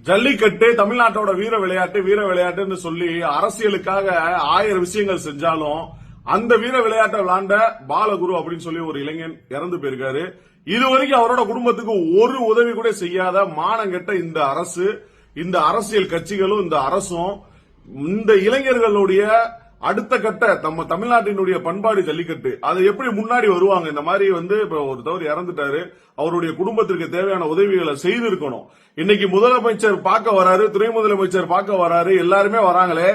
ஜல்லிக்கட்டு தமிழ்நாட்டோட வீர விளையாட்டுன்னு சொல்லி அரசியலுக்காக 1000 விஷயங்கள் செஞ்சாலும் அந்த வீர விளையாட்டை விளையாண்ட பாலகுரு அப்படின்னு சொல்லி ஒரு இளைஞன் இறந்து போயிருக்காரு. இதுவரைக்கும் அவரோட குடும்பத்துக்கு ஒரு உதவி கூட செய்யாத மானங்கெட்ட இந்த அரசு, இந்த அரசியல் கட்சிகளும் இந்த அரசும் இந்த இளைஞர்களுடைய அடுத்த கட்ட நம்ம தமிழ்நாட்டினுடைய பண்பாடு ஜல்லிக்கட்டு அது எப்படி முன்னாடி வருவாங்க? இந்த மாதிரி இப்ப ஒருத்தவர் இறந்துட்டாரு, அவருடைய குடும்பத்திற்கு தேவையான உதவிகளை செய்திருக்கணும். இன்னைக்கு முதலமைச்சர் பார்க்க வராரு, துணை முதலமைச்சர் பார்க்க வராரு, எல்லாருமே வராங்களே.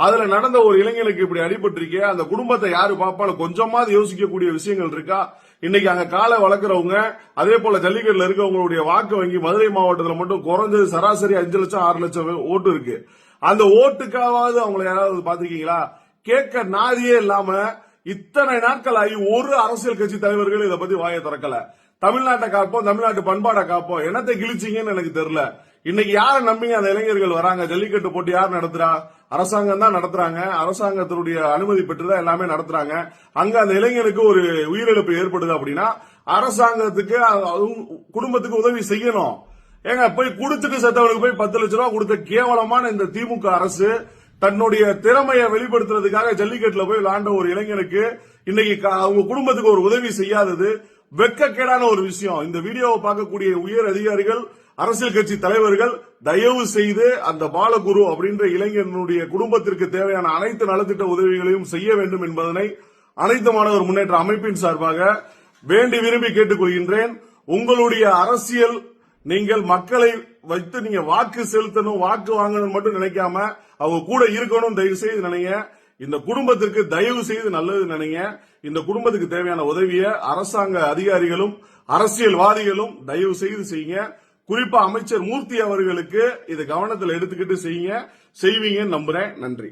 அதுல நடந்த ஒரு இளைஞனுக்கு இப்படி அடிபட்டிருக்கே, அந்த குடும்பத்தை யாரு பாப்பாலும் கொஞ்சமாவது யோசிக்கக்கூடிய விஷயங்கள் இருக்கா? இன்னைக்கு அங்க காலை வளர்க்கறவங்க, அதே போல ஜல்லிக்கட்டுல இருக்கவங்களுடைய வாக்கு வங்கி மதுரை மாவட்டத்தில் மட்டும் குறைஞ்சது சராசரி 5 லட்சம் 6 லட்சம் ஓட்டு இருக்கு. அந்த ஓட்டுக்காவது அவங்களை யாராவது பாத்திருக்கீங்களா? கேட்க நாதியே இல்லாம இத்தனை நாட்கள் ஆகி ஒரு அரசியல் கட்சி தலைவர்கள் இதை பத்தி வாயை திறக்கல. தமிழ்நாட்டை காப்போம், தமிழ்நாட்டு பண்பாடை காப்போம், என்னத்தை கிழிச்சிங்கன்னு எனக்கு தெரியல. இன்னைக்கு யார நம்பிங்க அந்த இளைஞர்கள் வராங்க? ஜல்லிக்கட்டு போட்டி யார் நடத்துறா? அரசாங்கம் தான் நடத்துறாங்க. அரசாங்கத்தினுடைய அனுமதி பெற்றுதான் எல்லாமே நடத்துறாங்க. அங்க அந்த இளைஞனுக்கு ஒரு உயிரிழப்பு ஏற்படுது அப்படின்னா அரசாங்கத்துக்கு குடும்பத்துக்கு உதவி செய்யணும். ஏங்க போய் குடுத்துட்டு செத்தவனுக்கு போய் 10 லட்சம் ரூபாய் கொடுத்த கேவலமான இந்த திமுக அரசு தன்னுடைய திறமையை வெளிப்படுத்துறதுக்காக ஜல்லிக்கட்டுல போய் விளையாண்ட ஒரு இளைஞனுக்கு இன்னைக்கு அவங்க குடும்பத்துக்கு ஒரு உதவி செய்யாதது வெட்கக்கேடான ஒரு விஷயம். இந்த வீடியோவை பார்க்கக்கூடிய உயர் அதிகாரிகள், அரசியல் கட்சி தலைவர்கள் தயவு செய்து அந்த பாலகுரு அப்படின்ற இளைஞனுடைய குடும்பத்திற்கு தேவையான அனைத்து நலத்திட்ட உதவிகளையும் செய்ய வேண்டும் என்பதனை அனைத்து மாணவர் முன்னேற்ற அமைப்பின் சார்பாக வேண்டி விரும்பி கேட்டுக்கொள்கின்றேன். உங்களுடைய அரசியல் நீங்கள் மக்களை வைத்து நீங்க வாக்கு செலுத்தணும், வாக்கு வாங்கணும் மட்டும் நினைக்காம அவங்க கூட இருக்கணும் தயவு செய்து நினைங்க. இந்த குடும்பத்திற்கு தயவு செய்து நல்லது நினைங்க. இந்த குடும்பத்துக்கு தேவையான உதவியை அரசாங்க அதிகாரிகளும் அரசியல்வாதிகளும் தயவு செய்து செய்யுங்க. குறிப்பா அமைச்சர் மூர்த்தி அவர்களுக்கு இதை கவனத்தில் எடுத்துக்கிட்டு செய்வீங்கன்னு நம்புறேன். நன்றி.